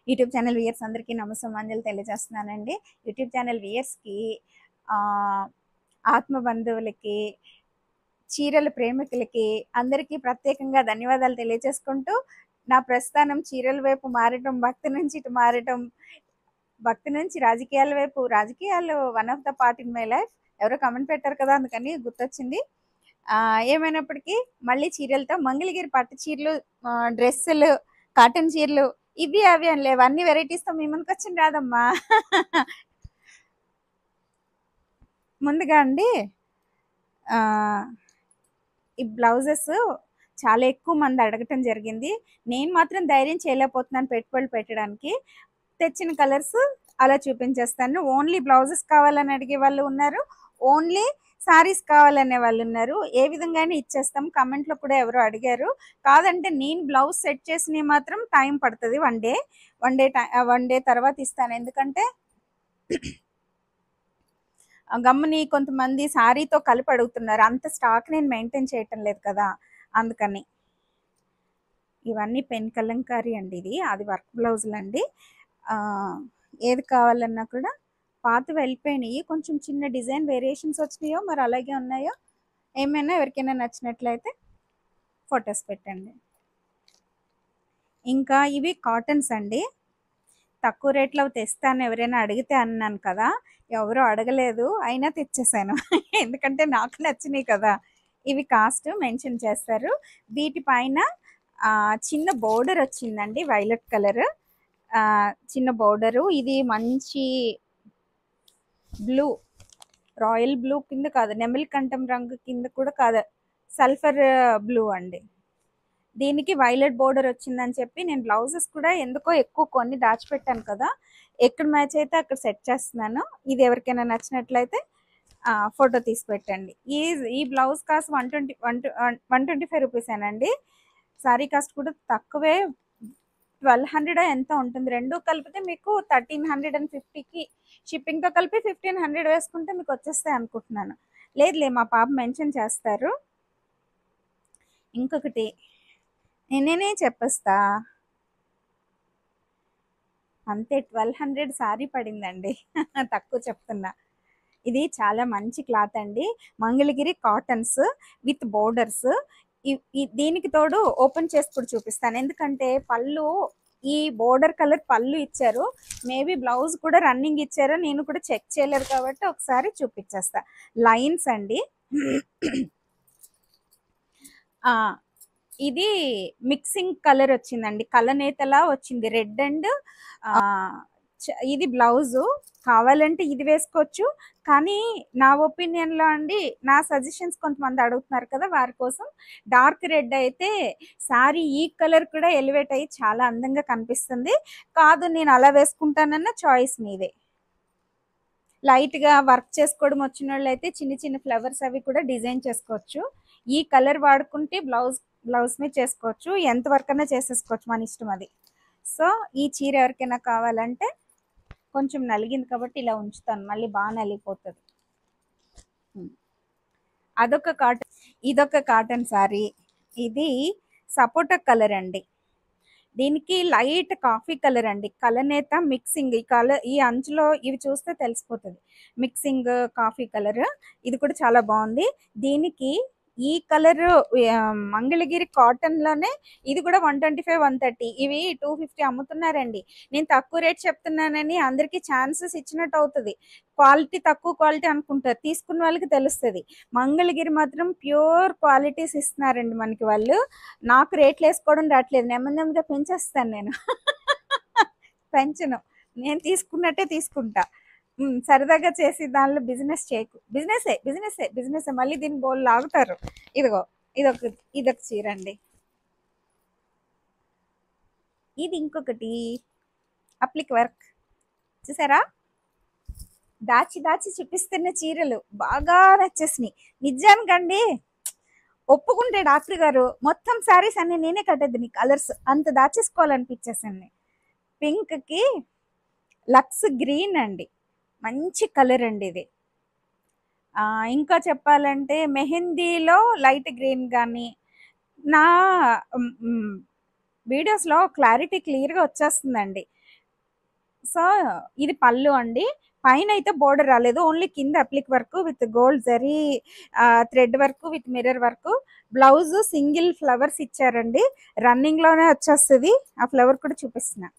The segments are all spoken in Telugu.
యూట్యూబ్ ఛానల్ వ్యూయర్స్ అందరికీ నమస్సమాంజలు తెలియజేస్తున్నానండి. యూట్యూబ్ ఛానల్ వ్యూయర్స్‌కి ఆత్మ బంధువులకి, చీరల ప్రేమికులకి అందరికీ ప్రత్యేకంగా ధన్యవాదాలు తెలియజేసుకుంటూ, నా ప్రస్థానం చీరల వైపు మారటం, భక్తి నుంచి ఇటు మారటం, భక్తి నుంచి రాజకీయాల వైపు, రాజకీయాలు one of the part in my life. ఎవరో కామెంట్ పెట్టారు కదా, అందుకని గుర్తొచ్చింది. ఏమైనప్పటికీ మళ్ళీ చీరలతో మంగళగిరి పట్టు చీరలు, డ్రెస్సులు, కాటన్ చీరలు ఇవి అవి అని లేవు, అన్ని వెరైటీస్తో మీ ముందుకు వచ్చింది రాదమ్మా. ముందుగా అండి, ఈ బ్లౌజెస్ చాలా ఎక్కువ మంది అడగటం జరిగింది. నేను మాత్రం ధైర్యం చేయలేకపోతున్నాను పెట్టుబడులు పెట్టడానికి. తెచ్చిన కలర్స్ అలా చూపించేస్తాను. ఓన్లీ బ్లౌజెస్ కావాలని అడిగే వాళ్ళు ఉన్నారు, ఓన్లీ సారీస్ కావాలనే వాళ్ళు ఉన్నారు. ఏ విధంగానే ఇచ్చేస్తాం. కమెంట్లో కూడా ఎవరో అడిగారు. కాదంటే నేను బ్లౌజ్ సెట్ చేసినవి మాత్రం టైం పడుతుంది. వన్ డే తర్వాత ఇస్తాను. ఎందుకంటే గమ్ముని కొంతమంది శారీతో కలిపి అడుగుతున్నారు. అంత స్టాక్ నేను మెయింటైన్ చేయటం లేదు కదా, అందుకని. ఇవన్నీ పెన్ కలంకారీ అండి. ఇది అది వర్క్ బ్లౌజులు అండి. ఏది కావాలన్నా కూడా పాత వెళ్ళిపోయినాయి, కొంచెం చిన్న డిజైన్ వేరియేషన్స్ వచ్చినాయో మరి అలాగే ఉన్నాయో. ఏమైనా ఎవరికైనా నచ్చినట్లయితే ఫొటోస్ పెట్టండి. ఇంకా ఇవి కాటన్స్ అండి. తక్కువ రేట్లో తెస్తాను ఎవరైనా అడిగితే అన్నాను కదా, ఎవరో అడగలేదు, అయినా తెచ్చేసాను. ఎందుకంటే నాకు నచ్చినాయి కదా. ఇవి కాస్ట్ మెన్షన్ చేస్తారు. వీటిపైన చిన్న బోర్డర్ వచ్చిందండి, వైలెట్ కలర్ చిన్న బోర్డరు. ఇది మంచి బ్లూ, రాయల్ బ్లూ కింద కాదు, నెమలి కంఠం రంగు కింద కూడా కాదు, సల్ఫర్ బ్లూ అండి. దీనికి వైలెట్ బోర్డర్ వచ్చిందని చెప్పి నేను బ్లౌజెస్ కూడా ఎందుకో ఎక్కువ కొన్ని దాచిపెట్టాను కదా, ఎక్కడ మ్యాచ్ అయితే అక్కడ సెట్ చేస్తున్నాను. ఇది ఎవరికైనా నచ్చినట్లయితే ఫోటో తీసి పెట్టండి. ఈ బ్లౌజ్ కాస్ట్ 125 రూపీసేనండి. సారీ కాస్ట్ కూడా తక్కువే, 1200 ఎంత ఉంటుంది. రెండు కలిపితే మీకు 1350కి, షిప్పింగ్తో కలిపి 1500 వేసుకుంటే మీకు వచ్చేస్తాయి అనుకుంటున్నాను. లేదులే, మా పాప మెన్షన్ చేస్తారు. ఇంకొకటి నేనే చెప్పేస్తా, అంతే 1200 సారీ పడిందండి. తక్కువ చెప్తున్నా. ఇది చాలా మంచి క్లాత్ అండి, మంగళగిరి కాటన్స్ విత్ బోర్డర్స్. దీనికి తోడు ఓపెన్ చేసి కూడా చూపిస్తాను. ఎందుకంటే పళ్ళు ఈ బోర్డర్ కలర్ పళ్ళు ఇచ్చారు, మేబీ బ్లౌజ్ కూడా రన్నింగ్ ఇచ్చారో నేను కూడా చెక్ చేయలేదు కాబట్టి ఒకసారి చూపించేస్తా. లైన్స్ అండి. ఇది మిక్సింగ్ కలర్ వచ్చిందండి, కలనేతలా వచ్చింది, రెడ్ అండ్ ఇది బ్లౌజు. కావాలంటే ఇది వేసుకోవచ్చు, కానీ నా ఒపీనియన్లో అండి, నా సజెషన్స్ కొంతమంది అడుగుతున్నారు కదా, వారి కోసం డార్క్ రెడ్ అయితే శారీ ఈ కలర్ కూడా ఎలివేట్ అయ్యి చాలా అందంగా కనిపిస్తుంది. కాదు నేను అలా వేసుకుంటానన్న చాయిస్ మీదే. లైట్గా వర్క్ చేసుకోవడం వచ్చిన వాళ్ళు అయితే చిన్న చిన్న ఫ్లవర్స్ అవి కూడా డిజైన్ చేసుకోవచ్చు. ఈ కలర్ వాడుకుంటే బ్లౌజ్ మీద చేసుకోవచ్చు, ఎంత వర్క్ అయినా చేసేసుకోవచ్చు, మన ఇష్టం అది. సో ఈ చీర ఎవరికైనా కావాలంటే, కొంచెం నలిగింది కాబట్టి ఇలా ఉంచుతాను, మళ్ళీ బాగా నలిగిపోతుంది. ఇదొక కాటన్ సారీ. ఇది సపోటా కలర్ అండి. దీనికి లైట్ కాఫీ కలర్ అండి, కలనేత మిక్సింగ్. ఈ అంచులో ఇవి చూస్తే తెలిసిపోతుంది, మిక్సింగ్ కాఫీ కలర్. ఇది కూడా చాలా బాగుంది. దీనికి ఈ కలర్ మంగళగిరి కాటన్ లోనే ఇది కూడా 125, 130, ఇవి 250 అమ్ముతున్నారండి. నేను తక్కువ రేట్ చెప్తున్నానని అందరికీ ఛాన్సెస్ ఇచ్చినట్టు అవుతుంది. క్వాలిటీ తక్కువ క్వాలిటీ అనుకుంటారు, తీసుకున్న వాళ్ళకి తెలుస్తుంది. మంగళగిరి మాత్రం ప్యూర్ క్వాలిటీస్ ఇస్తున్నారండి మనకి వాళ్ళు. నాకు రేట్లు వేసుకోవడం రావట్లేదు, నెమ్మదిగా పెంచేస్తాను నేను. పెంచను, నేను తీసుకున్నట్టే తీసుకుంటా. సరదాగా చేసి దానిలో బిజినెస్ చేయకు. బిజినెస్ మళ్ళీ దీన్ని బోల్ లాగుతారు. ఇదిగో ఇదొక చీర అండి. ఇది ఇంకొకటి అప్లిక్ వర్క్ చూసారా, దాచి చూపిస్తున్న చీరలు బాగా నచ్చేసినాయి నిజానికండి. ఒప్పుకుంటే డాక్టర్ గారు మొత్తం శారీస్ అన్ని నేనే కట్టేది, నీ కలర్స్ అంత దాచేసుకోవాలనిపించేసింది. పింక్కి లక్స్ గ్రీన్ అండి, మంచి కలర్ అండి ఇది. ఇంకా చెప్పాలంటే మెహందీలో లైట్ గ్రీన్ కానీ, నా వీడియోస్లో క్లారిటీ క్లియర్గా వచ్చేస్తుందండి. సో ఇది పళ్ళు అండి. పైన అయితే బోర్డర్ రాలేదు, ఓన్లీ కింద అప్లిక్ work with gold zari thread work with mirror work. Blouse single flowers ఇచ్చారండి, రన్నింగ్ లోనే వచ్చేస్తుంది. ఆ ఫ్లవర్ కూడా చూపిస్తున్నా.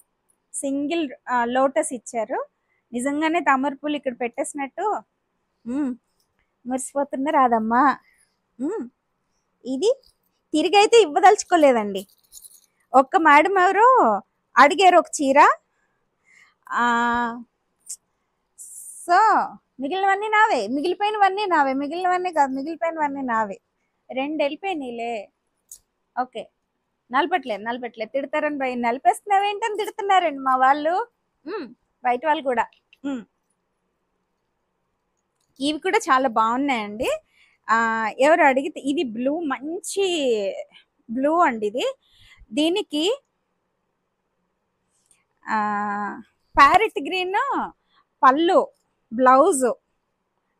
సింగిల్ లోటస్ ఇచ్చారు. నిజంగానే తామర పూలు ఇక్కడ పెట్టేసినట్టు మురిసిపోతున్నా రాదమ్మా. ఇది తిరిగి అయితే ఇవ్వదలుచుకోలేదండి. ఒక్క మేడం ఎవరో అడిగారు ఒక చీర. సో మిగిలినవన్నీ నావే, మిగిలిపోయినవన్నీ నావే, మిగిలినవన్నీ కాదు, మిగిలిపోయినవన్నీ నావే. 2 వెళ్ళిపోయినాయిలే. ఓకే, నలపట్లేదు తిడతారని భయం. నలిపేస్తున్నావేంటని తిడుతున్నారండి మా వాళ్ళు, బయట వాళ్ళు కూడా. ఇవి కూడా చాలా బాగున్నాయండి. ఎవరు అడిగితే ఇది బ్లూ, మంచి బ్లూ అండి ఇది. దీనికి ప్యారెట్ గ్రీన్ పళ్ళు, బ్లౌజ్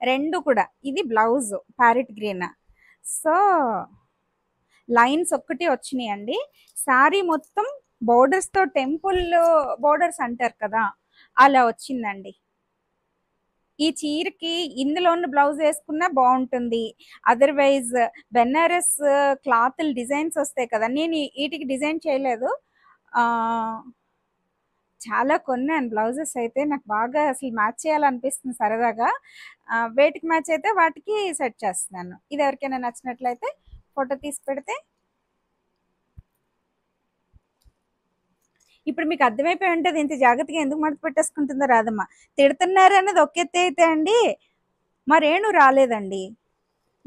రెండు కూడా. ఇది blouse parrot green. So lines ఒక్కటి వచ్చినాయి అండి. శారీ మొత్తం బోర్డర్స్తో, టెంపుల్ బోర్డర్స్ అంటారు కదా, అలా వచ్చిందండి. ఈ చీరకి ఇందులో ఉన్న బ్లౌజ్ వేసుకున్నా బాగుంటుంది. అదర్వైజ్ బెనారస్ క్లాత్లు డిజైన్స్ వస్తాయి కదా, నేను వీటికి డిజైన్ చేయలేదు, చాలా కొన్నాను బ్లౌజెస్. అయితే నాకు బాగా అసలు మ్యాచ్ చేయాలనిపిస్తుంది సరదాగా. వేటికి మ్యాచ్ అయితే వాటికి సెట్ చేస్తున్నాను. ఇది ఎవరికైనా నచ్చినట్లయితే ఫోటో తీసి పెడితే. ఇప్పుడు మీకు అర్థమైపోయి ఉంటుంది ఇంత జాగ్రత్తగా ఎందుకు మడత పెట్టేసుకుంటుందో రాదమ్మ. తిడుతున్నారు అన్నది ఒక ఎత్తు అయితే అండి, మరేణు రాలేదండి,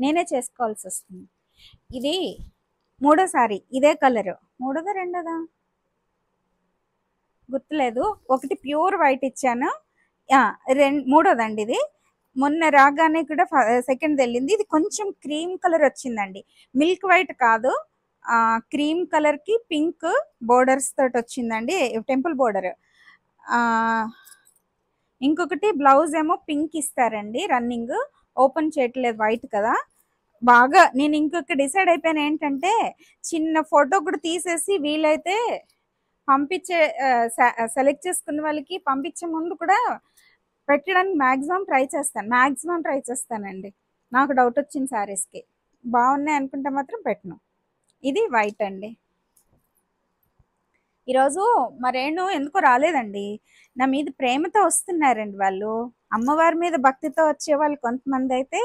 నేనే చేసుకోవాల్సి వస్తుంది. ఇది మూడోసారి ఇదే కలరు, మూడోదా రెండోదా గుర్తులేదు. ఒకటి ప్యూర్ వైట్ ఇచ్చాను, మూడోదండి ఇది. మొన్న రాగానే కూడా సెకండ్ వెళ్ళింది. ఇది కొంచెం క్రీమ్ కలర్ వచ్చిందండి, మిల్క్ వైట్ కాదు, క్రీమ్ కలర్కి పింక్ బోర్డర్స్ తోటి వచ్చిందండి, టెంపుల్ బోర్డర్. ఇంకొకటి బ్లౌజ్ ఏమో పింక్ ఇస్తారండి, రన్నింగ్, ఓపెన్ చేయట్లేదు, వైట్ కదా. బాగా నేను ఇంకొక డిసైడ్ అయిపోయాను ఏంటంటే, చిన్న ఫోటో కూడా తీసేసి వీలైతే పంపించే సెలెక్ట్ చేసుకున్న వాళ్ళకి పంపించే ముందు కూడా పెట్టడానికి మ్యాక్సిమం ట్రై చేస్తానండి. నాకు డౌట్ వచ్చింది శారీస్కి బాగున్నాయి అనుకుంటే మాత్రం పెట్టను. ఇది వైట్ అండి. ఈరోజు మరేణు ఎందుకో రాలేదండి. నా మీద ప్రేమతో వస్తున్నారండి వాళ్ళు, అమ్మవారి మీద భక్తితో వచ్చేవాళ్ళు కొంతమంది అయితే,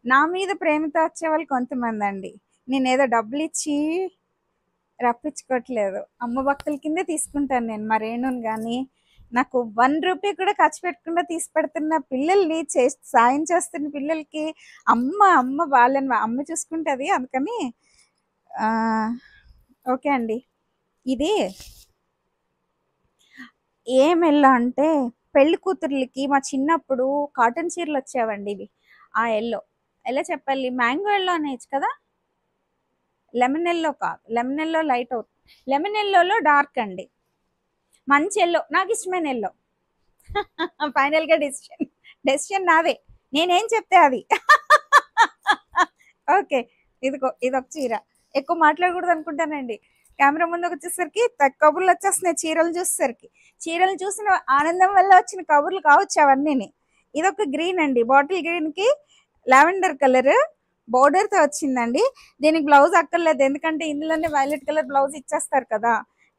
నా మీద ప్రేమతో వచ్చేవాళ్ళు కొంతమంది అండి. నేనేదో డబ్బులు ఇచ్చి రప్పించుకోవట్లేదు, అమ్మ భక్తుల కిందే తీసుకుంటాను నేను మరేణుని. కానీ నాకు 1 రూపీ కూడా ఖర్చు పెట్టకుండా తీసి పెడుతున్న పిల్లల్ని, సాయం చేస్తున్న పిల్లలకి అమ్మ వాళ్ళని అమ్మ చూసుకుంటుంది. అందుకని ఓకే అండి. ఇది ఏం ఎల్లో అంటే, పెళ్లి కూతుర్లకి మా చిన్నప్పుడు కాటన్ చీరలు వచ్చేవండి ఇవి. ఆ ఎలా చెప్పాలి, మ్యాంగో ఎల్లో అనేచ్చు కదా, లెమన్ ఎల్లో కాదు, లెమన్ ఎల్లో లైట్ అవుతుంది, లెమన్ ఎల్లోలో డార్క్ అండి, మంచి ఎల్లో, నాకు ఇష్టమైన ఎల్లో. ఫైనల్గా డెసిషన్ నాదే, నేనేం చెప్తే అది. ఓకే, ఇదొక చీర. ఎక్కువ మాట్లాడకూడదు అనుకుంటానండి, కెమెరా ముందుకు వచ్చేసరికి కబుర్లు వచ్చేస్తున్నాయి. చీరలు చూసిన ఆనందం వల్ల వచ్చిన కబుర్లు కావచ్చు అవన్నీ. ఇదొక గ్రీన్ అండి, బాటిల్ గ్రీన్కి లావెండర్ కలర్ బోర్డర్తో వచ్చిందండి. దీనికి బ్లౌజ్ అక్కర్లేదు, ఎందుకంటే ఇందులోనే వైలెట్ కలర్ బ్లౌజ్ ఇచ్చేస్తారు కదా.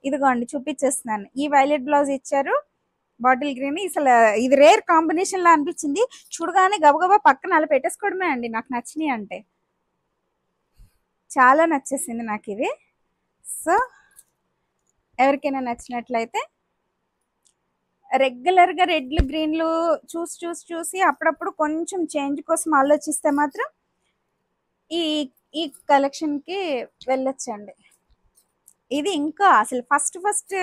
ఇదిగోండి చూపించేస్తున్నాను, ఈ వైలెట్ బ్లౌజ్ ఇచ్చారు, బాటిల్ గ్రీన్. అసలు ఇది రేర్ కాంబినేషన్ లా అనిపించింది, చూడగానే గబగబా పక్కన అలా పెట్టేసుకోవడమే అండి. నాకు నచ్చినాయి అంటే చాలా నచ్చేసింది నాకు ఇది. సో ఎవరికైనా నచ్చినట్లయితే, రెగ్యులర్గా రెడ్లు గ్రీన్లు చూసి అప్పుడప్పుడు కొంచెం చేంజ్ కోసం ఆలోచిస్తే మాత్రం ఈ కలెక్షన్కి వెళ్ళొచ్చండి. ఇది ఇంకా అసలు ఫస్ట్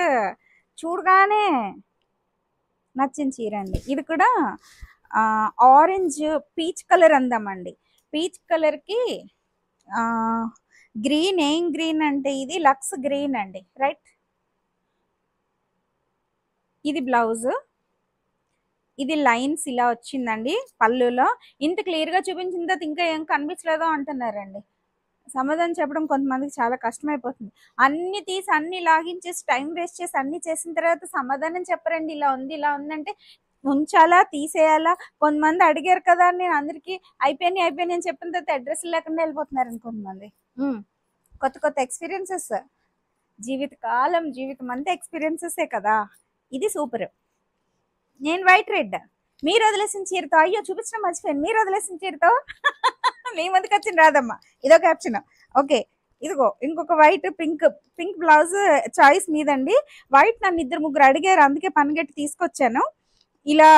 చూడగానే నచ్చిన చీర అండి. ఇది కూడా ఆరెంజ్ పీచ్ కలర్ అందామండి. పీచ్ కలర్కి గ్రీన్, ఏం గ్రీన్ అంటే ఇది లక్స్ గ్రీన్ అండి, రైట్. ఇది బ్లౌజ్, ఇది లైన్స్ ఇలా వచ్చిందండి పళ్ళులో. ఇంత క్లియర్గా చూపించిన తర్వాత ఇంకా ఏం కనిపించలేదో అంటున్నారండి. సమాధానం చెప్పడం కొంతమందికి చాలా కష్టమైపోతుంది. అన్ని తీసి అన్ని లాగించేసి టైం వేస్ట్ చేసి అన్ని చేసిన తర్వాత సమాధానం చెప్పరండి. ఇలా ఉంది ఇలా ఉందంటే ఉంచాలా తీసేయాలా? కొంతమంది అడిగారు కదా అని నేను అందరికీ అయిపోయినాయి అయిపోయినాయి అని చెప్పిన తర్వాత అడ్రస్ లేకుండా వెళ్ళిపోతున్నారండి కొంతమంది. కొత్త కొత్త ఎక్స్పీరియన్సెస్, జీవితం అంతా ఎక్స్పీరియన్సెసే కదా. ఇది సూపర్. నేను వైట్ రెడ్, మీరు వదిలేసిన చీరతో, అయ్యో చూపించడం మర్చిపోయాను, మీరు వదిలేసిన చీరతో మీ ముందుకు వచ్చింది రాదమ్మా. ఇదో క్యాప్షన్. ఓకే, ఇదిగో ఇంకొక వైట్ పింక్ బ్లౌజ్ చాయిస్ మీదండి. వైట్ నన్ను 2-3 అడిగారు, అందుకే పనిగట్టి తీసుకొచ్చాను. ఇలా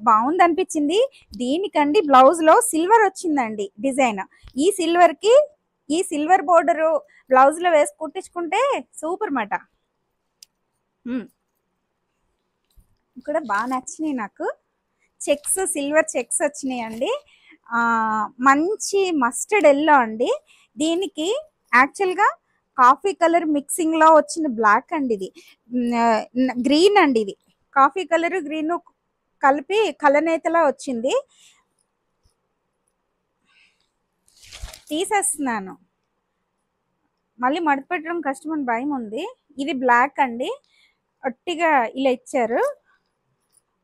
బాగుంది అనిపించింది. దీనికండి బ్లౌజ్ లో సిల్వర్ వచ్చిందండి డిజైన్. ఈ సిల్వర్ బోర్డర్ బ్లౌజ్ లో వేసి కుట్టించుకుంటే సూపర్ మాట. ఇక్కడ బాగా నచ్చినాయి నాకు. చెక్స్, సిల్వర్ చెక్స్ వచ్చినాయి అండి. మంచి మస్టర్డ్ ఎల్లో అండి. దీనికి యాక్చువల్గా కాఫీ కలర్ మిక్సింగ్ లో వచ్చిన బ్లాక్ అండి. ఇది గ్రీన్ అండి. ఇది కాఫీ కలర్ గ్రీన్ కలిపి కలనేతలా వచ్చింది. తీసేస్తున్నాను, మళ్ళీ మడత పెట్టడం కష్టమని భయం ఉంది. ఇది బ్లాక్ అండి, ఒట్టిగా ఇలా ఇచ్చారు.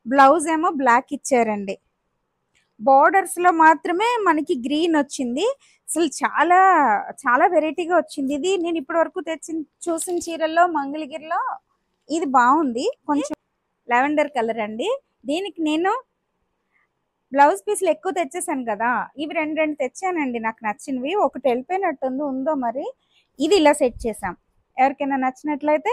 బ్లౌజ్ ఏమో బ్లాక్ ఇచ్చారండి. బోర్డర్స్ లో మాత్రమే మనకి గ్రీన్ వచ్చింది. అసలు చాలా చాలా వెరైటీగా వచ్చింది. ఇది నేను ఇప్పటి వరకు చూసిన చీరల్లో మంగళగిరిలో ఇది బాగుంది. కొంచెం లెవెండర్ కలర్ అండి. దీనికి నేను బ్లౌజ్ పీస్లు ఎక్కువ తెచ్చేసాను కదా, ఇవి రెండు తెచ్చానండి నాకు నచ్చినవి. ఒకటి వెళ్ళిపోయినట్టుంది, ఉందో మరి. ఇది ఇలా సెట్ చేసాం. ఎవరికైనా నచ్చినట్లయితే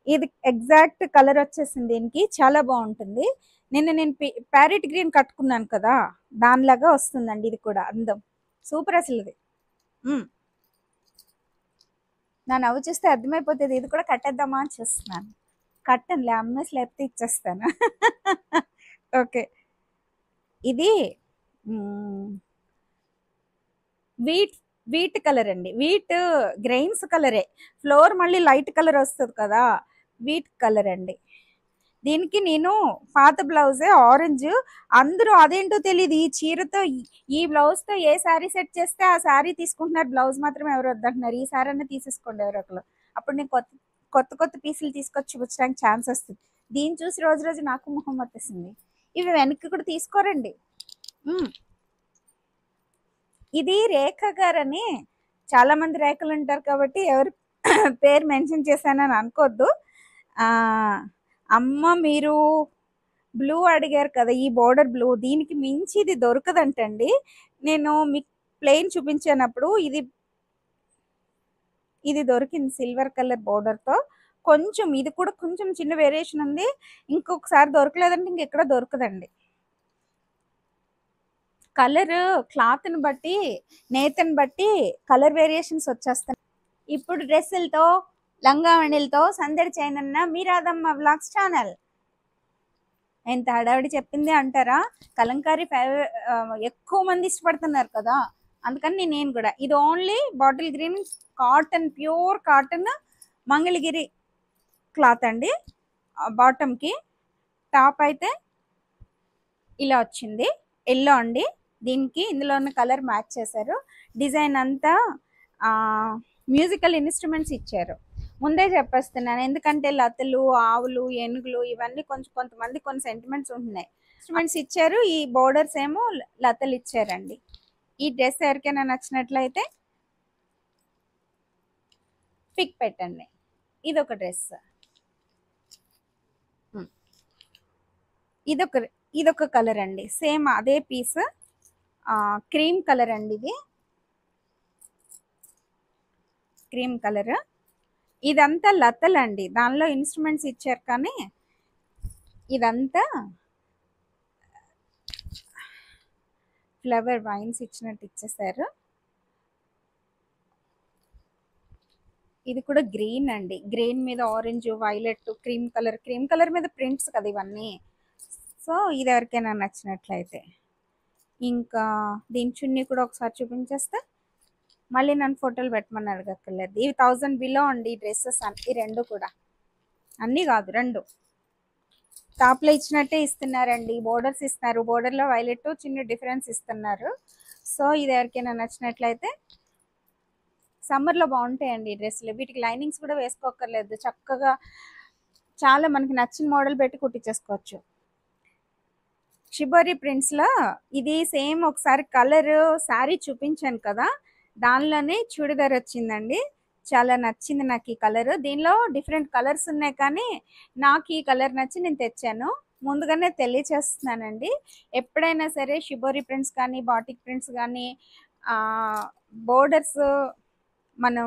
ఇది ఎగ్జాక్ట్ కలర్ వచ్చేసింది. దీనికి చాలా బాగుంటుంది. నేను ప్యారెట్ గ్రీన్ కట్టుకున్నాను కదా, దానిలాగా వస్తుందండి. ఇది కూడా అందం సూపర్ అసలు. ఇది నా నవ్వు చూస్తే అర్థమైపోతుంది. ఇది కూడా కట్టేద్దామా అని చూస్తున్నాను. కట్టనులే, అమ్మేసి లేకపోతే ఇచ్చేస్తాను. ఓకే, ఇది వీట్ కలర్ అండి. వీట్ గ్రెయిన్స్ కలరే, ఫ్లోర్ మళ్ళీ లైట్ కలర్ వస్తుంది కదా, వీట్ కలర్ అండి. దీనికి నేను పాత బ్లౌజే ఆరెంజ్. అందరూ అదేంటో తెలియదు, ఈ చీరతో ఈ బ్లౌజ్ తో ఏ శారీ సెట్ చేస్తే ఆ శారీ తీసుకుంటున్నారు, బ్లౌజ్ మాత్రం ఎవరు వద్దంటున్నారు. ఈ శారీ అన్న తీసేసుకోండి ఎవరో ఒకరు. అప్పుడు నేను కొత్త పీసులు తీసుకొచ్చి చూపించడానికి ఛాన్స్ వస్తుంది. దీన్ని చూసి రోజు రోజు నాకు మొహం వచ్చేసింది. ఇవి వెనక్కి కూడా తీసుకోరండి. ఇది రేఖ గారని, చాలా మంది రేఖలు ఉంటారు కాబట్టి ఎవరు పేరు మెన్షన్ చేశానని అనుకోవద్దు. అమ్మ మీరు బ్లూ అడిగారు కదా, ఈ బోర్డర్ బ్లూ, దీనికి మించి ఇది దొరకదంటండి. నేను మీకు ప్లెయిన్ చూపించినప్పుడు ఇది దొరికింది సిల్వర్ కలర్ బోర్డర్తో. కొంచెం ఇది కూడా కొంచెం చిన్న వేరియేషన్ ఉంది. ఇంకొకసారి దొరకలేదంటే ఇంకెక్కడ దొరకదండి. కలర్ క్లాత్ని బట్టి, నేతని బట్టి కలర్ వేరియేషన్స్ వచ్చేస్తాయి. ఇప్పుడు డ్రెస్సులతో, లంగావణిలతో సందడి చేయనన్న మీ రాధమ్మ వ్లాగ్స్ ఛానల్. ఎంత హడావిడి చెప్పింది అంటారా? కలంకారీ ఎక్కువ మంది ఇష్టపడుతున్నారు కదా, అందుకని నేను కూడా. ఇది only bottle green cotton, pure cotton Mangalagiri cloth అండి. బాటమ్కి టాప్ అయితే ఇలా వచ్చింది, ఎల్లో అండి. దీనికి ఇందులో ఉన్న కలర్ మ్యాచ్ చేశారు. డిజైన్ అంతా మ్యూజికల్ ఇన్స్ట్రుమెంట్స్ ఇచ్చారు. ముందే చెప్పేస్తున్నాను, ఎందుకంటే లతలు, ఆవులు, ఏనుగులు ఇవన్నీ కొంతమంది కొన్ని సెంటిమెంట్స్ ఉంటున్నాయి. ఇన్స్ట్రుమెంట్స్ ఇచ్చారు. ఈ బోర్డర్స్ ఏమో లతలు ఇచ్చారండి. ఈ డ్రెస్ ఎవరికైనా నచ్చినట్లయితే పిక్ పెట్టండి. ఇదొక డ్రెస్, ఇదొక కలర్ అండి. సేమ్ అదే పీస్, క్రీమ్ కలర్ అండి. ఇది క్రీమ్ కలర్. ఇదంతా లతలండి, దానిలో ఇన్స్ట్రుమెంట్స్ ఇచ్చారు కానీ ఇదంతా ఫ్లవర్ వైన్స్ ఇచ్చినట్టు ఇచ్చేసారు. ఇది కూడా గ్రీన్ అండి. గ్రీన్ మీద ఆరెంజ్, వైలెట్, క్రీమ్ కలర్ మీద ప్రింట్స్ కదా ఇవన్నీ. సో ఇది ఎవరికైనా నచ్చినట్లయితే. ఇంకా దీని చున్నీ కూడా ఒకసారి చూపించేస్తే మళ్ళీ నన్ను ఫోటోలు పెట్టమని అడగక్కర్లేదు. ఇవి 1000 బిలో అండి డ్రెస్సెస్. ఈ రెండు కూడా, అన్నీ కాదు, రెండు టాప్లో ఇచ్చినట్టే ఇస్తున్నారండి. బోర్డర్స్ ఇస్తున్నారు, బోర్డర్లో వైలెట్ చిన్న డిఫరెన్స్ ఇస్తున్నారు. సో ఇది ఎవరికైనా నచ్చినట్లయితే సమ్మర్లో బాగుంటాయండి ఈ డ్రెస్సులు. వీటికి లైనింగ్స్ కూడా వేసుకోక్కర్లేదు, చక్కగా చాలా మనకి నచ్చిన మోడల్ పెట్టి కుట్టించేసుకోవచ్చు. షిబోరి ప్రింట్స్లో ఇది సేమ్ ఒకసారి కలర్ శారీ చూపించాను కదా, దానిలోనే చూడిదార్ వచ్చిందండి. చాలా నచ్చింది నాకు ఈ కలర్. దీనిలో డిఫరెంట్ కలర్స్ ఉన్నాయి కానీ నాకు ఈ కలర్ నచ్చి నేను తెచ్చాను. ముందుగానే తెలియచేస్తున్నానండి, ఎప్పుడైనా సరే షిబోరి ప్రింట్స్ కానీ బాటిక్ ప్రింట్స్ కానీ బోర్డర్స్ మనం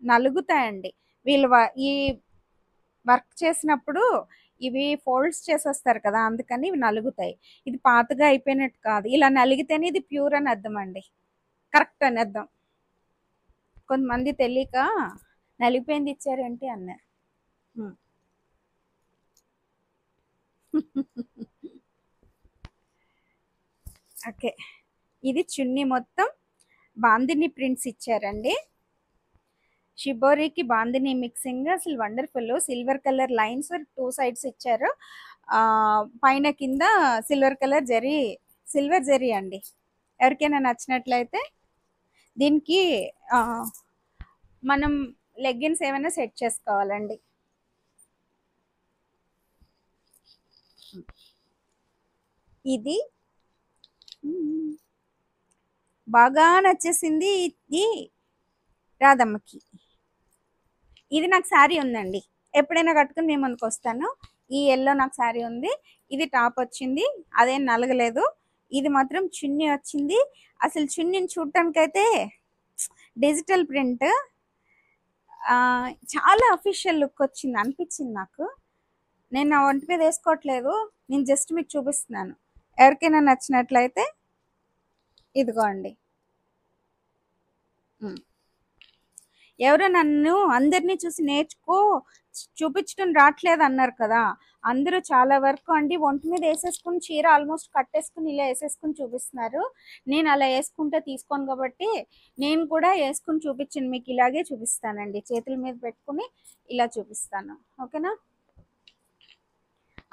నలుగుతాయండి. వీళ్ళు ఈ వర్క్ చేసినప్పుడు ఇవి ఫోల్డ్స్ చేసేస్తారు కదా, అందుకని ఇవి నలుగుతాయి. ఇది పాతగా అయిపోయినట్టు కాదు, ఇలా నలిగితేనే ఇది ప్యూర్ అని అర్థం అండి, కరెక్ట్ అని అర్థం. కొంతమంది తెలియక నలిగిపోయింది ఇచ్చారేంటి అన్నారు. ఓకే, ఇది చున్నీ మొత్తం బాందిని ప్రింట్స్ ఇచ్చారండి. షిబోరికి బాందిని మిక్సింగ్ అసలు wonderful. Silver colour lines 2 sides ఇచ్చారు, పైన కింద silver colour zari, silver zari అండి. ఎవరికైనా నచ్చినట్లయితే దీనికి మనం లెగ్గిన్స్ ఏమైనా సెట్ చేసుకోవాలండి. ఇది బాగా నచ్చేసింది ఇది రాధమ్మకి. ఇది నాకు శారీ ఉందండి, ఎప్పుడైనా కట్టుకుని మేము ముందుకు వస్తాను. ఈ ఎల్లో నాకు శారీ ఉంది, ఇది టాప్ వచ్చింది, అదేం నలగలేదు. ఇది మాత్రం చున్నీ వచ్చింది. అసలు చున్నీని చూడటానికైతే డిజిటల్ ప్రింట్ చాలా అఫీషియల్ లుక్ వచ్చింది అనిపించింది నాకు. నేను నా ఒంటి మీద వేసుకోవట్లేదు, నేను జస్ట్ మీకు చూపిస్తున్నాను. ఎవరికైనా నచ్చినట్లయితే ఇదిగోండి. ఎవరో నన్ను అందరినీ చూసి నేర్చుకో, చూపించడం రావట్లేదు అన్నారు కదా, అందరూ చాలా వరకు అండి ఒంటి మీద వేసేసుకుని చీర ఆల్మోస్ట్ కట్టేసుకుని ఇలా వేసేసుకుని చూపిస్తున్నారు. నేను అలా వేసుకుంటే తీసుకోను కాబట్టి నేను కూడా వేసుకుని చూపించాను, మీకు ఇలాగే చూపిస్తానండి, చేతుల మీద పెట్టుకుని ఇలా చూపిస్తాను. ఓకేనా?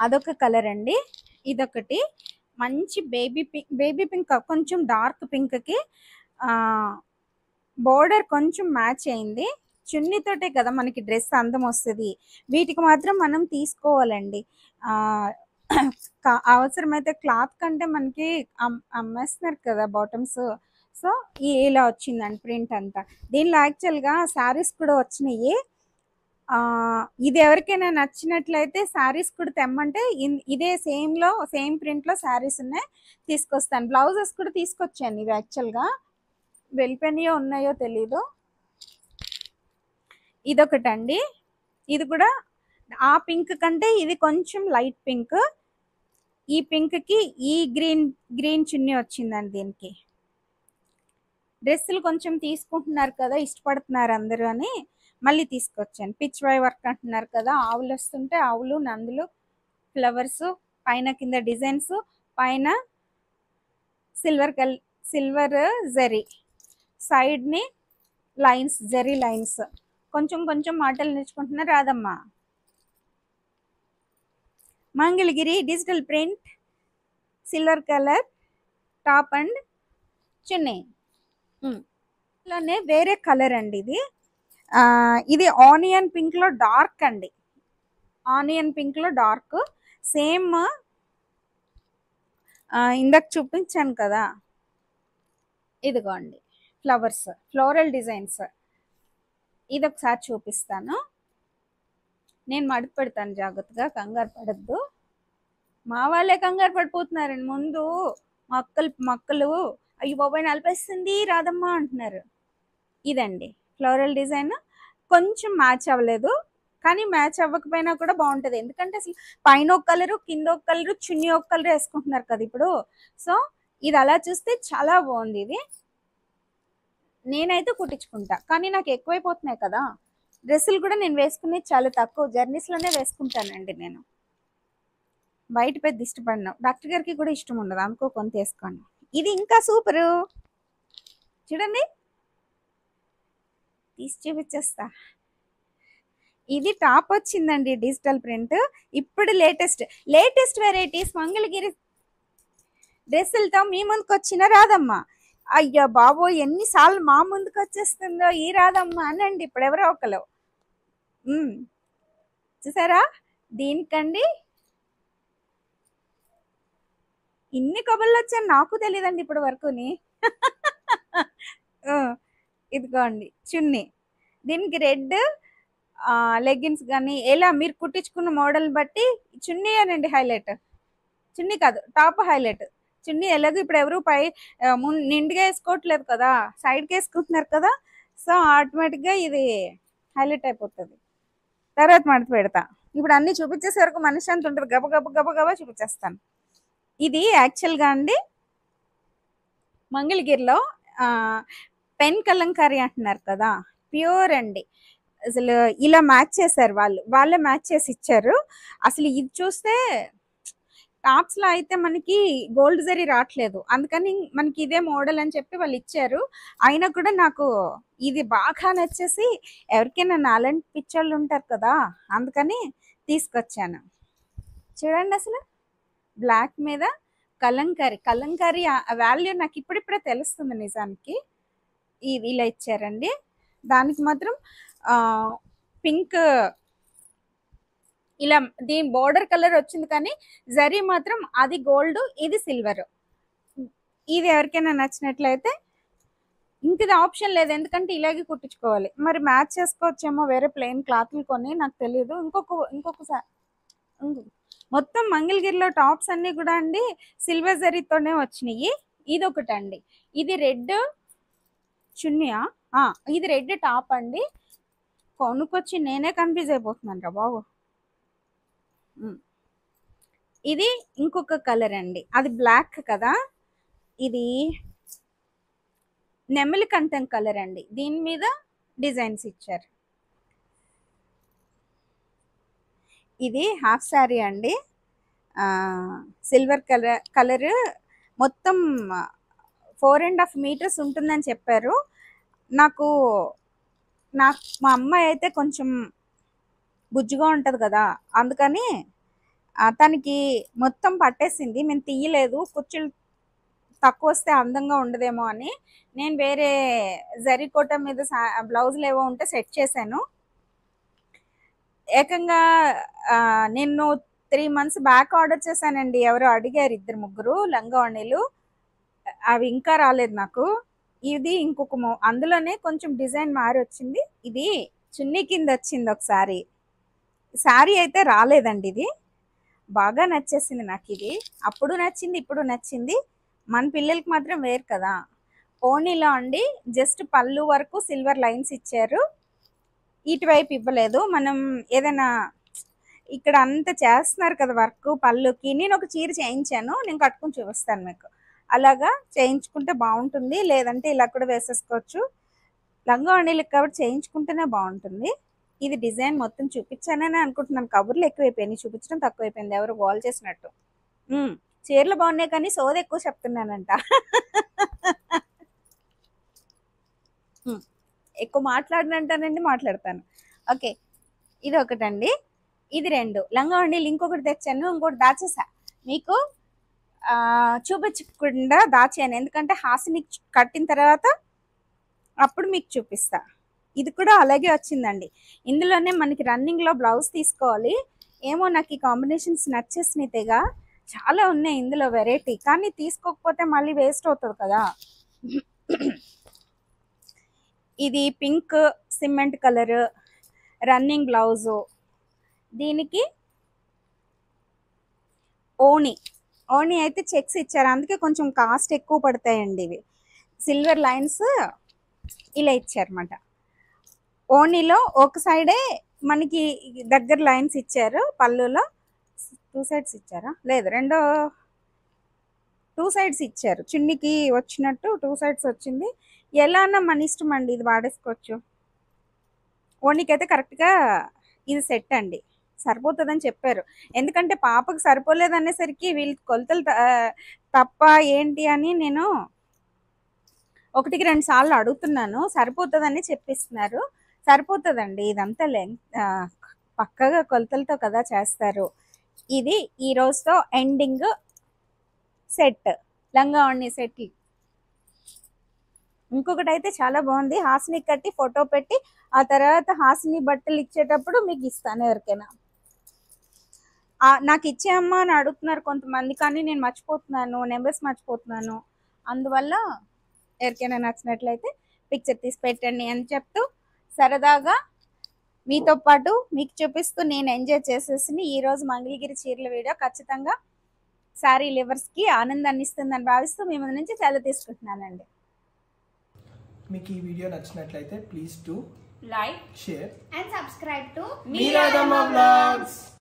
అదొక కలర్ అండి. ఇదొకటి మంచి బేబీ పింక్, కొంచెం డార్క్ పింక్కి బోర్డర్ కొంచెం మ్యాచ్ అయింది. చున్నీతోటే కదా మనకి డ్రెస్ అందం వస్తుంది. వీటికి మాత్రం మనం తీసుకోవాలండి. అవసరమైతే క్లాత్ కంటే మనకి అమ్మేస్తున్నారు కదా బాటమ్స్. సో ఇలా వచ్చిందండి ప్రింట్ అంతా. దీనిలో యాక్చువల్గా శారీస్ కూడా వచ్చినాయి. ఇది ఎవరికైనా నచ్చినట్లయితే శారీస్ కూడా తెమ్మంటే ఇదే సేమ్ ప్రింట్లో శారీస్ ఉన్నాయి, తీసుకొస్తాను. బ్లౌజెస్ కూడా తీసుకొచ్చాను. ఇవి యాక్చువల్గా వెళ్ళిపోయినాయో ఉన్నాయో తెలీదు. ఇదొకటండి, ఇది కూడా ఆ పింక్ కంటే ఇది కొంచెం లైట్ పింక్. ఈ పింక్కి ఈ గ్రీన్ చున్నీ వచ్చిందండి. దీనికి డ్రెస్సులు కొంచెం తీసుకుంటున్నారు కదా, ఇష్టపడుతున్నారు అందరూ అని మళ్ళీ తీసుకొచ్చాను. పిచ్ వై వర్క్ అంటున్నారు కదా, ఆవులు వస్తుంటే ఆవులు నందులు ఫ్లవర్స్, పైన కింద డిజైన్స్, పైన సిల్వర్ జరీ, సైడ్ని లైన్స్, జరీ లైన్స్. కొంచెం మాటలు నేర్చుకుంటున్నారు రాదమ్మా. Mangalagiri digital print, silver colour top and chunni. లోనే వేరే కలర్ అండి ఇది. ఇది ఆనియన్ పింక్లో డార్క్ అండి, ఆనియన్ పింక్లో డార్క్. సేమ్ ఇందాక చూపించాను కదా, ఇదిగోండి ఫ్లవర్స్, ఫ్లోరల్ డిజైన్స్. ఇది ఒకసారి చూపిస్తాను. నేను మడిపి పెడతాను జాగ్రత్తగా, కంగారు పడద్దు. మా వాళ్ళే కంగారు పడిపోతున్నారండి. ముందు మక్కలు అయ్యి బాబాయ్ నలిపేస్తుంది రాదమ్మా అంటున్నారు. ఇదండి ఫ్లోరల్ డిజైన్, కొంచెం మ్యాచ్ అవ్వలేదు కానీ మ్యాచ్ అవ్వకపోయినా కూడా బాగుంటుంది. ఎందుకంటే అసలు పైన ఒక కలరు, కింద ఒక కలరు, చున్నీ ఒక కలర్ వేసుకుంటున్నారు కదా ఇప్పుడు. సో ఇది అలా చూస్తే చాలా బాగుంది. ఇది నేనైతే కుట్టించుకుంటా, కానీ నాకు ఎక్కువైపోతున్నాయి కదా డ్రెస్సులు కూడా. నేను వేసుకునేది చాలా తక్కువ, జర్నీస్లోనే వేసుకుంటానండి. నేను బయట పెద్ద ఇష్టపడినా, డాక్టర్ గారికి కూడా ఇష్టం ఉండదు, అందుకో కొంత వేసుకోండి. ఇది ఇంకా సూపరు, చూడండి తీసి చూపించేస్తా. ఇది టాప్ వచ్చిందండి డిజిటల్ ప్రింట్. ఇప్పుడు లేటెస్ట్ వెరైటీస్ మంగళగిరి డ్రెస్సులతో మీ ముందుకు వచ్చిన రాదమ్మా. అయ్యా బాబోయ్! ఎన్నిసార్లు మా ముందుకొచ్చేస్తుందో ఈ రాధమ్మ అనండి ఇప్పుడు ఎవరో ఒకళ్ళు. హ్మ్. చూసారా? దీనికండి ఇన్ని కబుర్లొచ్చాయని నాకు తెలీదండి ఇప్పటి వరకుని. ఆ! ఇదిగోండి చున్నీ. దీనికి రెడ్ లెగ్గిన్స్ గానీ, ఎలా మీరు కుట్టించుకున్న మోడల్ బట్టి చున్నీయేనండి హైలైట్. చున్నీ కాదు టాప్ హైలైట్. చున్నీ ఎలాగో ఇప్పుడు ఎవరు పై నిండుగా వేసుకోవట్లేదు కదా, సైడ్కి వేసుకుంటున్నారు కదా, సో ఆటోమేటిక్గా ఇది హైలైట్ అయిపోతుంది. తర్వాత మడత పెడతా. ఇప్పుడు అన్ని చూపించేసే వరకు మనిషి అంత ఉంటుంది, గబ గబ గబ గబా చూపించేస్తాను. ఇది యాక్చువల్గా అండి మంగళగిరిలో ఆ, పెన్ కలంకారీ అంటున్నారు కదా, ప్యూర్ అండి. అసలు ఇలా మ్యాచ్ చేశారు, వాళ్ళే మ్యాచ్ చేసి ఇచ్చారు. అసలు ఇది చూస్తే టాప్స్ లో అయితే మనకి గోల్డ్ జరీ రావట్లేదు, అందుకని మనకి ఇదే మోడల్ అని చెప్పి వాళ్ళు ఇచ్చారు. అయినా కూడా నాకు ఇది బాగా నచ్చేసి, ఎవరికైనా నాలాంటి పిచ్చోళ్ళు ఉంటారు కదా, అందుకని తీసుకొచ్చాను. చూడండి అసలు బ్లాక్ మీద కలంకారీ, కలంకారీ వాల్యూ నాకు ఇప్పుడిప్పుడే తెలుస్తుంది నిజానికి. ఇది ఇలా ఇచ్చారండి. దానికి మాత్రం పింక్ ఇలా దీని బోర్డర్ కలర్ వచ్చింది, కానీ జరీ మాత్రం అది గోల్డ్, ఇది సిల్వర్. ఇది ఎవరికైనా నచ్చినట్లయితే ఇంక ఇది ఆప్షన్ లేదు, ఎందుకంటే ఇలాగే కుట్టించుకోవాలి. మరి మ్యాచ్ చేసుకోవచ్చేమో వేరే ప్లెయిన్ క్లాత్లు కొని, నాకు తెలియదు. ఇంకొకసారి మొత్తం మంగళగిరిలో టాప్స్ అన్ని కూడా అండి సిల్వర్ జరీతోనే వచ్చినాయి. ఇది ఒకటండి, ఇది రెడ్ చున్నీయా, ఇది రెడ్ టాప్ అండి. కొనుక్కొచ్చి నేనే కన్ఫ్యూజ్ అయిపోతున్నాను రా బాబు. ఇది ఇంకొక కలర్ అండి, అది బ్లాక్ కదా, ఇది నెమలి కంఠం కలర్ అండి. దీని మీద డిజైన్స్ ఇచ్చారు. ఇది హాఫ్ శారీ అండి, సిల్వర్ కలర్ మొత్తం 4.5 మీటర్స్ ఉంటుందని చెప్పారు. నాకు మా అమ్మాయి అయితే కొంచెం బుజ్జుగా ఉంటుంది కదా, అందుకని తనకి మొత్తం పట్టేసింది. మేము తీయలేదు, కుర్చీలు తక్కువ వస్తే అందంగా ఉండదేమో అని. నేను వేరే జరీకోట మీద బ్లౌజులు ఏవో ఉంటే సెట్ చేశాను. ఏకంగా నేను 3 months బ్యాక్ ఆర్డర్ చేశానండి. ఎవరో అడిగారు, 2-3 లంగావణీలు, అవి ఇంకా రాలేదు నాకు. ఇది ఇంకొక అందులోనే కొంచెం డిజైన్ మారి వచ్చింది. ఇది చున్నీ కింద వచ్చింది ఒకసారి, శారీ అయితే రాలేదండి. ఇది బాగా నచ్చేసింది నాకు. ఇది అప్పుడు నచ్చింది, ఇప్పుడు నచ్చింది. మన పిల్లలకి మాత్రం వేరు కదా. ఓణీలో అండి జస్ట్ పళ్ళు వరకు సిల్వర్ లైన్స్ ఇచ్చారు, ఇటువైపు ఇవ్వలేదు. మనం ఏదైనా ఇక్కడ అంతా చేస్తున్నారు కదా వర్క్ పళ్ళుకి. నేను ఒక చీర చేయించాను, నేను కట్టుకుని చూపిస్తాను మీకు. అలాగా చేయించుకుంటే బాగుంటుంది, లేదంటే ఇలా కూడా వేసేసుకోవచ్చు. లంగావణీలకు కాబట్టి చేయించుకుంటేనే బాగుంటుంది. ఇది డిజైన్ మొత్తం చూపించానని అనుకుంటున్నాను. కబుర్లు ఎక్కువైపోయినాయి, చూపించడం తక్కువైపోయింది, ఎవరు గోల్ చేసినట్టు. చీరలు బాగున్నాయి కానీ సోది ఎక్కువ చెప్తున్నానంట. ఎక్కువ మాట్లాడినంటానండి, మాట్లాడతాను. ఓకే, ఇది ఒకటండి, ఇది 2 లంగావణీలు. ఇంకొకటి తెచ్చాను, ఇంకోటి దాచేసా మీకు చూపించకుండా దాచాను, ఎందుకంటే హాసిని కట్టిన తర్వాత అప్పుడు మీకు చూపిస్తా. ఇది కూడా అలాగే వచ్చిందండి. ఇందులోనే మనకి రన్నింగ్లో బ్లౌజ్ తీసుకోవాలి. ఏమో నాకు ఈ కాంబినేషన్స్ నచ్చేసినాయి తెగ. చాలా ఉన్నాయి ఇందులో వెరైటీ, కానీ తీసుకోకపోతే మళ్ళీ వేస్ట్ అవుతుంది కదా. ఇది pink cement colour running blouse. దీనికి ఓణి అయితే చెక్స్ ఇచ్చారు, అందుకే కొంచెం కాస్ట్ ఎక్కువ పడతాయండి. ఇవి సిల్వర్ లైన్స్ ఇలా ఇచ్చారన్నమాట. ఓణిలో ఒక సైడే మనకి దగ్గర లైన్స్ ఇచ్చారు, పళ్ళులో 2 sides ఇచ్చారా, లేదు 2 sides ఇచ్చారు. చున్నీకి వచ్చినట్టు 2 sides వచ్చింది. ఎలా అన్నా మన ఇష్టం అండి, ఇది వాడేసుకోవచ్చు. ఓణికైతే కరెక్ట్గా ఇది సెట్ అండి, సరిపోతుందని చెప్పారు. ఎందుకంటే పాపకు సరిపోలేదు అనేసరికి వీళ్ళు కొలతలు తప్ప ఏంటి అని నేను 1-2 సార్లు అడుగుతున్నాను. సరిపోతుందని చెప్పిస్తున్నారు. సరిపోతుందండి, ఇదంతా పక్కగా కొలతలతో కదా చేస్తారు. ఇది ఈ రోజుతో ఎండింగ్ సెట్, లంగావణి సెట్. ఇంకొకటి అయితే చాలా బాగుంది, హాసిని కట్టి ఫోటో పెట్టి ఆ తర్వాత హాసిని బట్టలు ఇచ్చేటప్పుడు మీకు ఇస్తాను ఎవరికైనా. నాకు ఇచ్చేయమ్మా అని అడుగుతున్నారు కొంతమంది, కానీ నేను మర్చిపోతున్నాను, నెంబర్స్ మర్చిపోతున్నాను. అందువల్ల ఎవరికైనా నచ్చినట్లయితే పిక్చర్ తీసి పెట్టండి అని చెప్తూ సరదాగా మీతో పాటు మీకు చూపిస్తూ నేను ఎంజాయ్ చేసేసి ఈరోజు మంగళగిరి చీరల వీడియో ఖచ్చితంగా శారీ లివర్స్కి ఆనందాన్ని ఇస్తుందని భావిస్తూ మీ ముందు నుంచి సెలవు తీసుకుంటున్నానండి. మీకు ఈ వీడియో నచ్చినట్లయితే please do like, share and subscribe to Meeradama Vlogs.